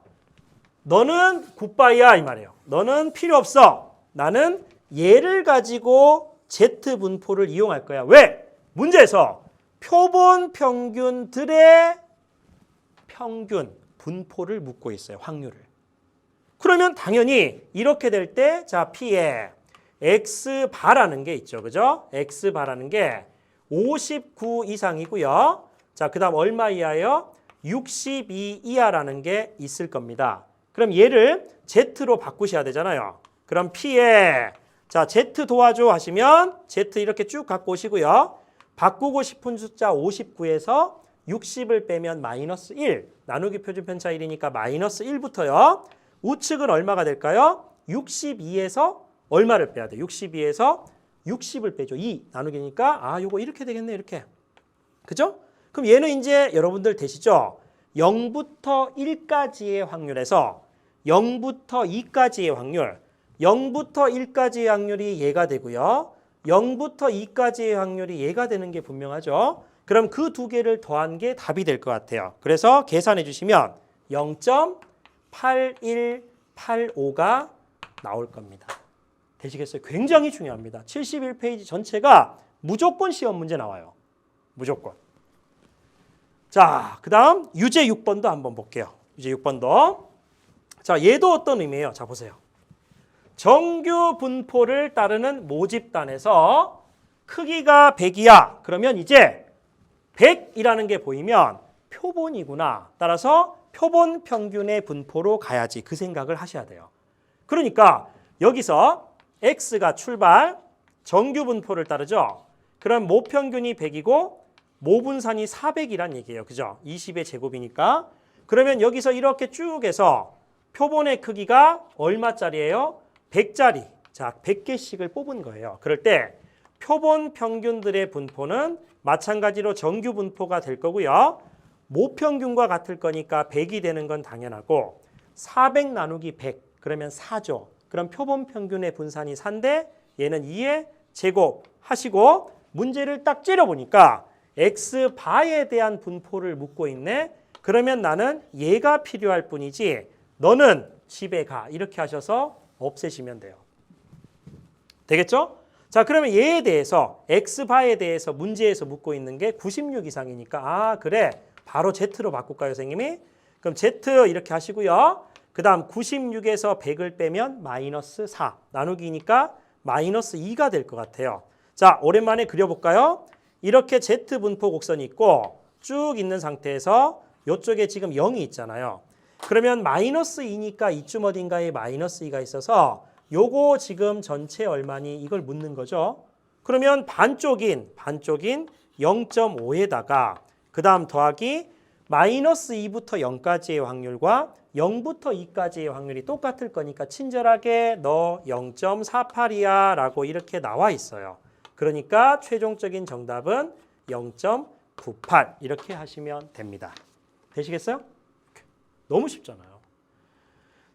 너는 굿바이야 이 말이에요. 너는 필요 없어. 나는 얘를 가지고 Z 분포를 이용할 거야. 왜? 문제에서 표본 평균들의 평균 분포를 묻고 있어요. 확률을. 그러면 당연히 이렇게 될 때 자, P에 X바라는 게 있죠. 그죠? X바라는 게 59 이상이고요. 자, 그 다음 얼마 이하예요? 62 이하라는 게 있을 겁니다. 그럼 얘를 Z로 바꾸셔야 되잖아요. 그럼 P에 자, Z 도와줘 하시면 Z 이렇게 쭉 갖고 오시고요. 바꾸고 싶은 숫자 59에서 60을 빼면 마이너스 1. 나누기 표준 편차 1이니까 마이너스 1부터요. 우측은 얼마가 될까요? 62에서 얼마를 빼야 돼? 62에서 60을 빼죠. 2 나누기니까 요거 이렇게 되겠네. 이렇게. 그죠? 그럼 얘는 이제 여러분들 되시죠? 0부터 1까지의 확률에서 0부터 2까지의 확률, 0부터 1까지의 확률이 얘가 되고요. 0부터 2까지의 확률이 얘가 되는 게 분명하죠. 그럼 그 두 개를 더한 게 답이 될 것 같아요. 그래서 계산해 주시면 0.8185가 나올 겁니다. 되시겠어요? 굉장히 중요합니다. 71페이지 전체가 무조건 시험 문제 나와요. 무조건. 자, 그 다음 유제 6번도 한번 볼게요. 유제 6번도. 자, 얘도 어떤 의미예요? 자, 보세요. 정규 분포를 따르는 모집단에서 크기가 100이야. 그러면 이제 100이라는 게 보이면 표본이구나. 따라서 표본 평균의 분포로 가야지. 그 생각을 하셔야 돼요. 그러니까 여기서 X가 출발, 정규 분포를 따르죠. 그럼 모평균이 100이고 모분산이 400이란 얘기예요. 그죠? 20의 제곱이니까. 그러면 여기서 이렇게 쭉 해서 표본의 크기가 얼마짜리예요? 100짜리. 자, 100개씩을 뽑은 거예요. 그럴 때 표본 평균들의 분포는 마찬가지로 정규 분포가 될 거고요. 모평균과 같을 거니까 100이 되는 건 당연하고 400 나누기 100 그러면 4죠. 그럼 표본 평균의 분산이 4인데 얘는 2의 제곱 하시고 문제를 딱 째려보니까 X바에 대한 분포를 묻고 있네. 그러면 나는 얘가 필요할 뿐이지 너는 집에 가. 이렇게 하셔서 없애시면 돼요. 되겠죠? 자, 그러면 얘에 대해서 X바에 대해서 문제에서 묻고 있는 게 96 이상이니까 그래. 바로 Z로 바꿀까요, 선생님이? 그럼 Z 이렇게 하시고요. 그 그 다음 96에서 100을 빼면 마이너스 4. 나누기니까 마이너스 2가 될 것 같아요. 자, 오랜만에 그려볼까요? 이렇게 Z분포 곡선이 있고 쭉 있는 상태에서 이쪽에 지금 0이 있잖아요. 그러면 마이너스 2니까 이쯤 어딘가에 마이너스 2가 있어서 요거 지금 전체 얼마니 이걸 묻는 거죠. 그러면 반쪽인 0.5에다가 그 다음 더하기 마이너스 2부터 0까지의 확률과 0부터 2까지의 확률이 똑같을 거니까 친절하게 너 0.48이야 라고 이렇게 나와 있어요. 그러니까 최종적인 정답은 0.98 이렇게 하시면 됩니다. 되시겠어요? 너무 쉽잖아요.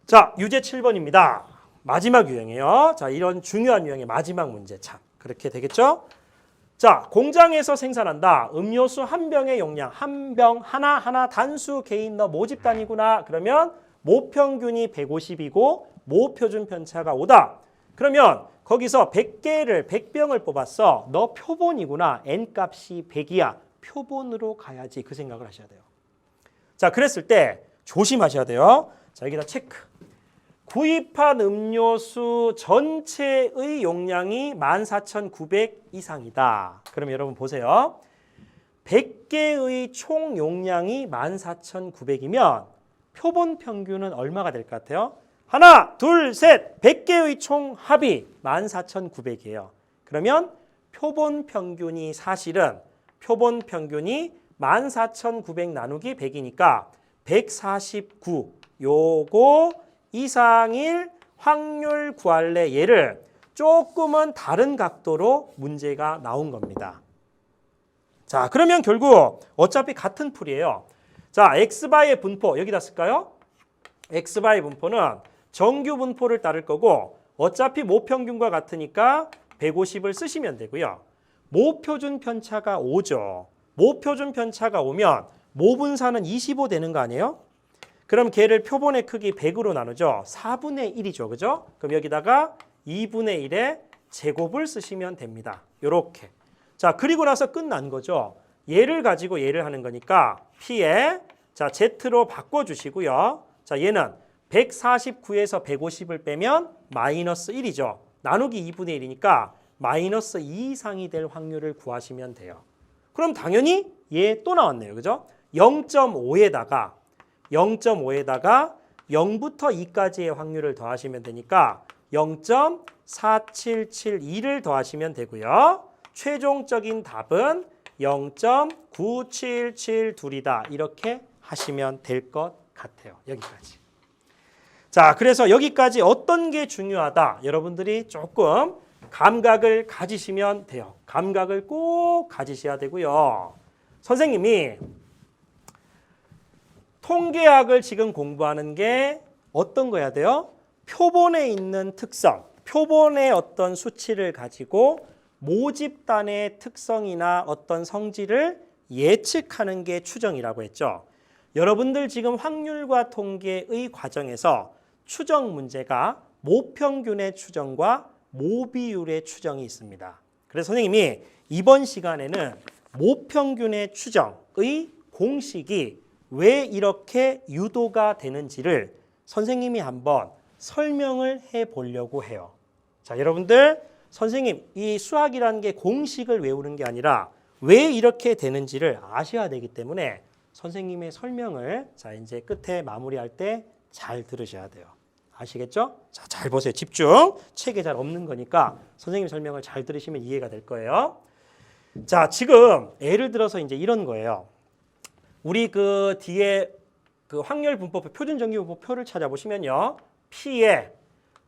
자, 유제 7번입니다. 마지막 유형이에요. 자, 이런 중요한 유형의 마지막 문제 참 그렇게 되겠죠? 자, 공장에서 생산한다. 음료수 한 병의 용량, 한 병 하나 단수 개인 너 모집 단위구나. 그러면 모평균이 150이고 모표준 편차가 5다. 그러면 거기서 100개를 100병을 뽑았어. 너 표본이구나. N값이 100이야. 표본으로 가야지 그 생각을 하셔야 돼요. 자, 그랬을 때 조심하셔야 돼요. 자, 여기다 체크. 구입한 음료수 전체의 용량이 14,900 이상이다. 그럼 여러분 보세요. 100개의 총 용량이 14,900이면 표본 평균은 얼마가 될 것 같아요? 하나, 둘, 셋, 100개의 총 합이 14,900이에요. 그러면 표본 평균이 사실은 표본 평균이 14,900 나누기 100이니까 149 요거 이상일 확률 구할래 얘를 조금은 다른 각도로 문제가 나온 겁니다. 자, 그러면 결국 어차피 같은 풀이에요. 자, x바의 분포 여기다 쓸까요? x바의 분포는 정규 분포를 따를 거고 어차피 모평균과 같으니까 150을 쓰시면 되고요. 모표준 편차가 5죠. 모표준 편차가 오면 모분사는 25 되는 거 아니에요? 그럼 걔를 표본의 크기 100으로 나누죠. 4분의 1이죠. 그죠? 그럼 여기다가 2분의 1의 제곱을 쓰시면 됩니다. 요렇게. 자, 그리고 나서 끝난 거죠. 얘를 가지고 얘를 하는 거니까 P에 자, Z로 바꿔주시고요. 자, 얘는 149에서 150을 빼면 마이너스 1이죠. 나누기 2분의 1이니까 마이너스 2 이상이 될 확률을 구하시면 돼요. 그럼 당연히 얘 또 나왔네요. 그죠? 0.5에다가 0부터 2까지의 확률을 더하시면 되니까 0.4772를 더하시면 되고요. 최종적인 답은 0.9772이다. 이렇게 하시면 될 것 같아요. 여기까지. 자, 그래서 여기까지 어떤 게 중요하다. 여러분들이 조금 감각을 가지시면 돼요. 감각을 꼭 가지셔야 되고요. 선생님이 통계학을 지금 공부하는 게 어떤 거야 돼요? 표본에 있는 특성, 표본의 어떤 수치를 가지고 모집단의 특성이나 어떤 성질을 예측하는 게 추정이라고 했죠. 여러분들 지금 확률과 통계의 과정에서 추정 문제가 모평균의 추정과 모비율의 추정이 있습니다. 그래서 선생님이 이번 시간에는 모평균의 추정의 공식이 왜 이렇게 유도가 되는지를 선생님이 한번 설명을 해 보려고 해요. 자, 여러분들 선생님 이 수학이라는 게 공식을 외우는 게 아니라 왜 이렇게 되는지를 아셔야 되기 때문에 선생님의 설명을 자, 이제 끝에 마무리할 때 잘 들으셔야 돼요. 아시겠죠? 자, 잘 보세요. 집중. 책에 잘 없는 거니까 선생님 설명을 잘 들으시면 이해가 될 거예요. 자, 지금 예를 들어서 이제 이런 거예요. 우리 그 뒤에 그 확률 분포표, 표준 정기 분포표를 찾아보시면요. P의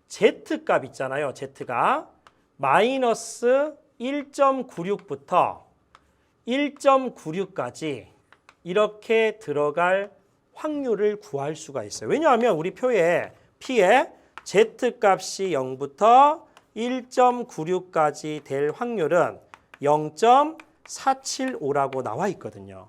Z값 있잖아요. Z가 마이너스 1.96부터 1.96까지 이렇게 들어갈 확률을 구할 수가 있어요. 왜냐하면 우리 표에 P의 Z값이 0부터 1.96까지 될 확률은 0.475라고 나와 있거든요.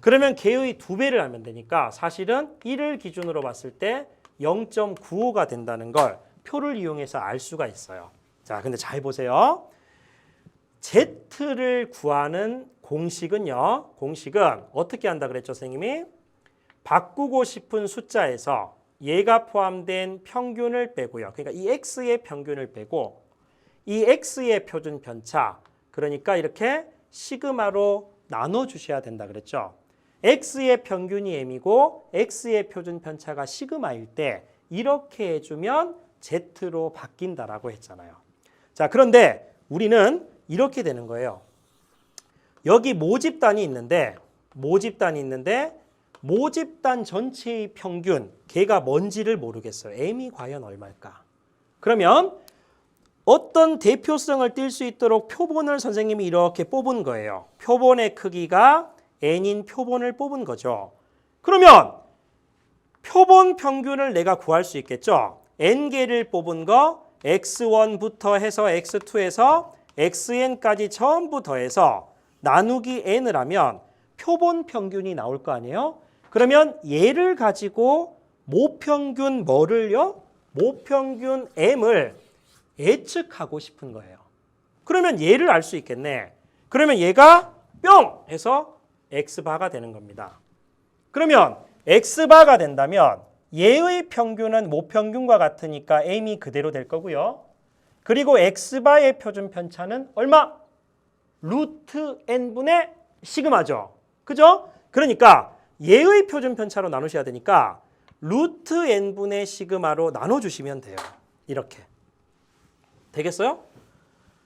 그러면 걔의 2배를 하면 되니까 사실은 1을 기준으로 봤을 때 0.95가 된다는 걸 표를 이용해서 알 수가 있어요. 자, 근데 잘 보세요. Z를 구하는 공식은요. 공식은 어떻게 한다 그랬죠, 선생님이? 바꾸고 싶은 숫자에서 얘가 포함된 평균을 빼고요. 그러니까 이 x의 평균을 빼고 이 x의 표준 편차, 그러니까 이렇게 시그마로 나눠주셔야 된다 그랬죠. x의 평균이 m이고 x의 표준 편차가 시그마일 때 이렇게 해주면 z로 바뀐다라고 했잖아요. 자, 그런데 우리는 이렇게 되는 거예요. 여기 모집단이 있는데 모집단 전체의 평균, 걔가 뭔지를 모르겠어요. m이 과연 얼마일까? 그러면 어떤 대표성을 띌 수 있도록 표본을 선생님이 이렇게 뽑은 거예요. 표본의 크기가 n인 표본을 뽑은 거죠. 그러면 표본 평균을 내가 구할 수 있겠죠. n개를 뽑은 거 x1부터 해서 x2에서 xn까지 전부 더해서 나누기 n을 하면 표본 평균이 나올 거 아니에요? 그러면 얘를 가지고 모평균 뭐를요? 모평균 m을 예측하고 싶은 거예요. 그러면 얘를 알 수 있겠네. 그러면 얘가 뿅 해서 x바가 되는 겁니다. 그러면 x바가 된다면 얘의 평균은 모평균과 같으니까 m이 그대로 될 거고요. 그리고 x바의 표준 편차는 얼마? 루트 n분의 시그마죠. 그죠? 그러니까 얘의 표준 편차로 나누셔야 되니까 루트 n분의 시그마로 나눠주시면 돼요. 이렇게. 되겠어요?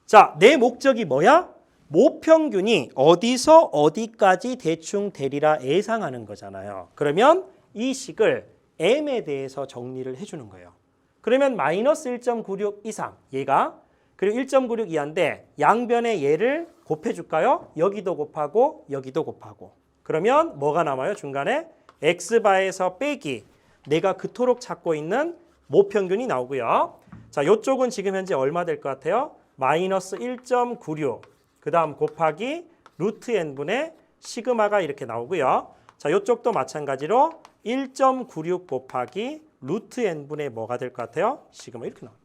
자, 내 목적이 뭐야? 모평균이 어디서 어디까지 대충 되리라 예상하는 거잖아요. 그러면 이 식을 m에 대해서 정리를 해주는 거예요. 그러면 마이너스 1.96 이상 얘가 그리고 1.96 이하인데 양변에 얘를 곱해줄까요? 여기도 곱하고 여기도 곱하고 그러면 뭐가 남아요? 중간에 x바에서 빼기 내가 그토록 찾고 있는 모평균이 나오고요. 자, 이쪽은 지금 현재 얼마 될 것 같아요? 마이너스 1.96 그 다음 곱하기 루트 n분의 시그마가 이렇게 나오고요. 자, 이쪽도 마찬가지로 1.96 곱하기 루트 n분의 뭐가 될 것 같아요? 시그마 이렇게 나와요.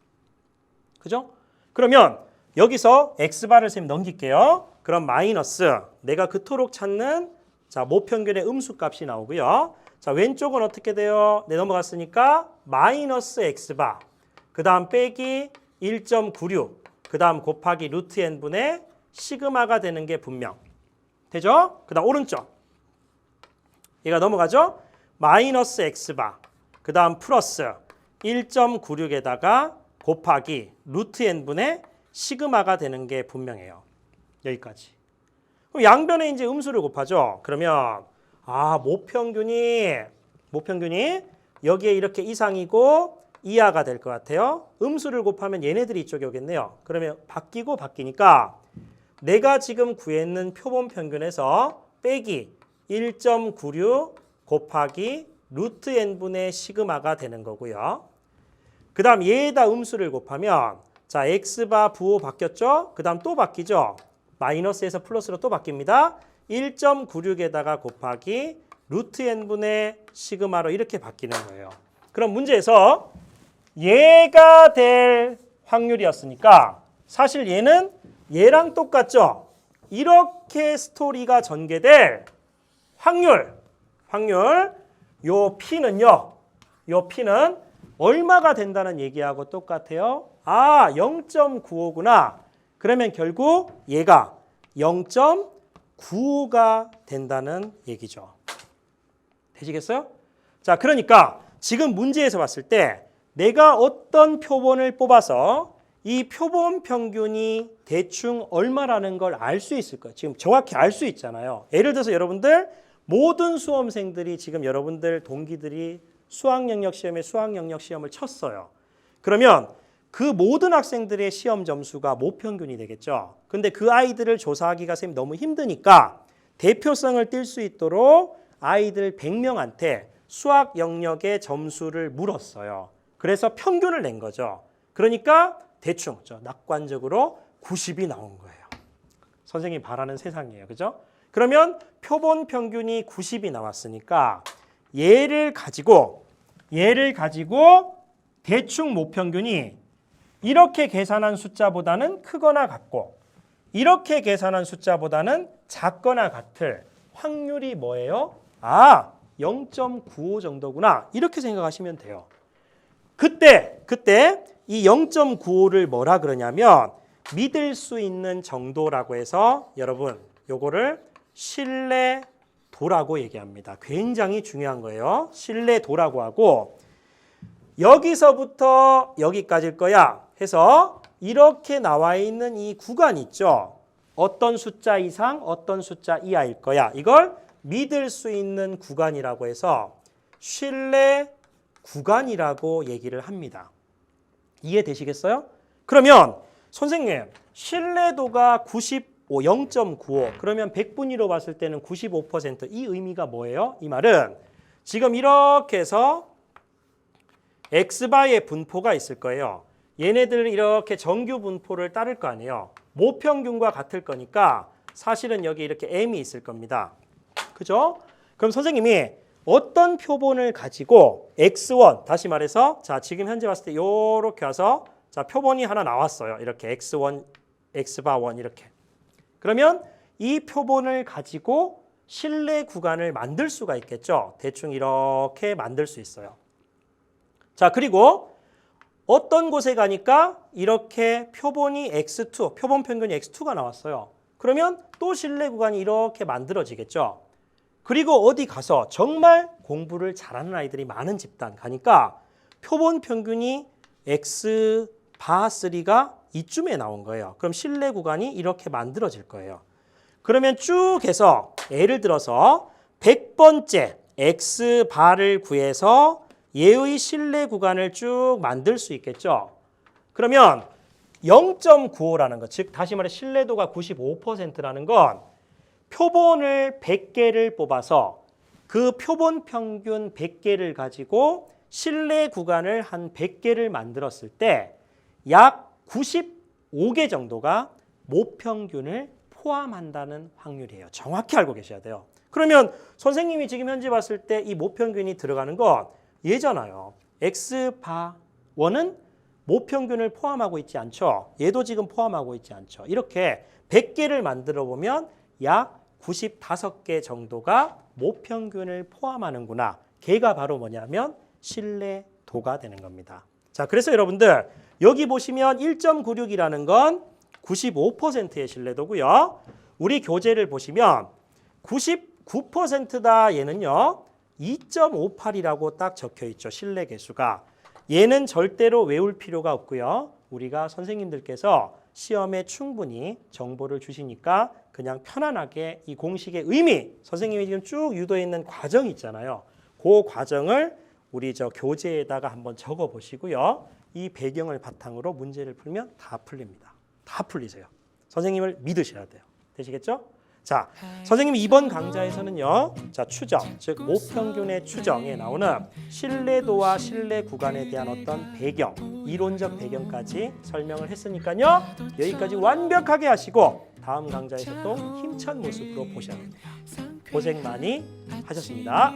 그죠? 그러면 여기서 x바를 쌤 넘길게요. 그럼 마이너스 내가 그토록 찾는 자 모평균의 음수값이 나오고요. 자, 왼쪽은 어떻게 돼요? 네, 넘어갔으니까 마이너스 x바 그 다음 빼기 1.96 그 다음 곱하기 루트 n분의 시그마가 되는 게 분명 되죠? 그 다음 오른쪽 얘가 넘어가죠? 마이너스 x바 그 다음 플러스 1.96에다가 곱하기 루트 n분의 시그마가 되는 게 분명해요. 여기까지. 그럼 양변에 이제 음수를 곱하죠. 그러면 모평균이 여기에 이렇게 이상이고 이하가 될 것 같아요. 음수를 곱하면 얘네들이 이쪽에 오겠네요. 그러면 바뀌니까 내가 지금 구했는 표본 평균에서 빼기 1.96 곱하기 루트 n분의 시그마가 되는 거고요. 그 다음 얘에다 음수를 곱하면 자 x바 부호 바뀌었죠? 그 다음 또 바뀌죠? 마이너스에서 플러스로 또 바뀝니다. 1.96에다가 곱하기 루트 n분의 시그마로 이렇게 바뀌는 거예요. 그럼 문제에서 얘가 될 확률이었으니까 사실 얘는 얘랑 똑같죠? 이렇게 스토리가 전개될 확률 요 p는요. 요 p는 얼마가 된다는 얘기하고 똑같아요. 0.95구나. 그러면 결국 얘가 0.95가 된다는 얘기죠. 되시겠어요? 자, 그러니까 지금 문제에서 봤을 때 내가 어떤 표본을 뽑아서 이 표본 평균이 대충 얼마라는 걸 알 수 있을 거예요. 지금 정확히 알 수 있잖아요. 예를 들어서 여러분들 모든 수험생들이 지금 여러분들 동기들이 수학 영역 시험을 쳤어요. 그러면 그 모든 학생들의 시험 점수가 모평균이 되겠죠. 근데 그 아이들을 조사하기가 쌤 너무 힘드니까 대표성을 띌 수 있도록 아이들 100명한테 수학 영역의 점수를 물었어요. 그래서 평균을 낸 거죠. 그러니까 대충 낙관적으로 90이 나온 거예요. 선생님이 바라는 세상이에요. 그죠? 그러면 표본 평균이 90이 나왔으니까 얘를 가지고 대충 모평균이 이렇게 계산한 숫자보다는 크거나 같고 이렇게 계산한 숫자보다는 작거나 같을 확률이 뭐예요? 0.95 정도구나. 이렇게 생각하시면 돼요. 그때 이 0.95를 뭐라 그러냐면 믿을 수 있는 정도라고 해서 여러분 요거를 신뢰도라고 얘기합니다. 굉장히 중요한 거예요. 신뢰도라고 하고 여기서부터 여기까지일 거야 해서 이렇게 나와 있는 이 구간 있죠. 어떤 숫자 이상 어떤 숫자 이하일 거야. 이걸 믿을 수 있는 구간이라고 해서 신뢰 구간이라고 얘기를 합니다. 이해되시겠어요? 그러면 선생님 신뢰도가 0.95 그러면 100분위로 봤을 때는 95%이 의미가 뭐예요? 이 말은 지금 이렇게 해서 x바의 분포가 있을 거예요. 얘네들은 이렇게 정규 분포를 따를 거 아니에요. 모평균과 같을 거니까 사실은 여기 이렇게 m이 있을 겁니다. 그죠? 그럼 선생님이 어떤 표본을 가지고 x1 다시 말해서 자 지금 현재 봤을 때 이렇게 와서 자 표본이 하나 나왔어요. 이렇게 x1, x바1 이렇게. 그러면 이 표본을 가지고 신뢰 구간을 만들 수가 있겠죠. 대충 이렇게 만들 수 있어요. 자 그리고 어떤 곳에 가니까 이렇게 표본이 x2, 표본 평균이 x2가 나왔어요. 그러면 또 신뢰 구간이 이렇게 만들어지겠죠. 그리고 어디 가서 정말 공부를 잘하는 아이들이 많은 집단 가니까 표본 평균이 x바3가 이쯤에 나온 거예요. 그럼 신뢰 구간이 이렇게 만들어질 거예요. 그러면 쭉 해서 예를 들어서 100번째 x바를 구해서 얘의 신뢰 구간을 쭉 만들 수 있겠죠. 그러면 0.95라는 것, 즉 다시 말해 신뢰도가 95%라는 건 표본을 100개를 뽑아서 그 표본 평균 100개를 가지고 신뢰 구간을 한 100개를 만들었을 때 약 95개 정도가 모평균을 포함한다는 확률이에요. 정확히 알고 계셔야 돼요. 그러면 선생님이 지금 현재 봤을 때 이 모평균이 들어가는 건 얘잖아요. x바1은 모평균을 포함하고 있지 않죠. 얘도 지금 포함하고 있지 않죠. 이렇게 100개를 만들어 보면 약 95개 정도가 모평균을 포함하는구나. 걔가 바로 뭐냐면 신뢰도가 되는 겁니다. 자, 그래서 여러분들 여기 보시면 1.96이라는 건 95%의 신뢰도고요. 우리 교재를 보시면 99%다 얘는요. 2.58이라고 딱 적혀 있죠. 신뢰 개수가. 얘는 절대로 외울 필요가 없고요. 우리가 선생님들께서 시험에 충분히 정보를 주시니까 그냥 편안하게 이 공식의 의미, 선생님이 지금 쭉 유도해 있는 과정이 있잖아요. 그 과정을 우리 저 교재에다가 한번 적어 보시고요. 이 배경을 바탕으로 문제를 풀면 다 풀립니다. 다 풀리세요. 선생님을 믿으셔야 돼요. 되시겠죠? 자, 선생님 이번 강좌에서는요. 자, 추정, 즉 모평균의 추정에 나오는 신뢰도와 신뢰 구간에 대한 어떤 배경, 이론적 배경까지 설명을 했으니까요. 여기까지 완벽하게 하시고 다음 강좌에서 또 힘찬 모습으로 보셔야 됩니다. 고생 많이 하셨습니다.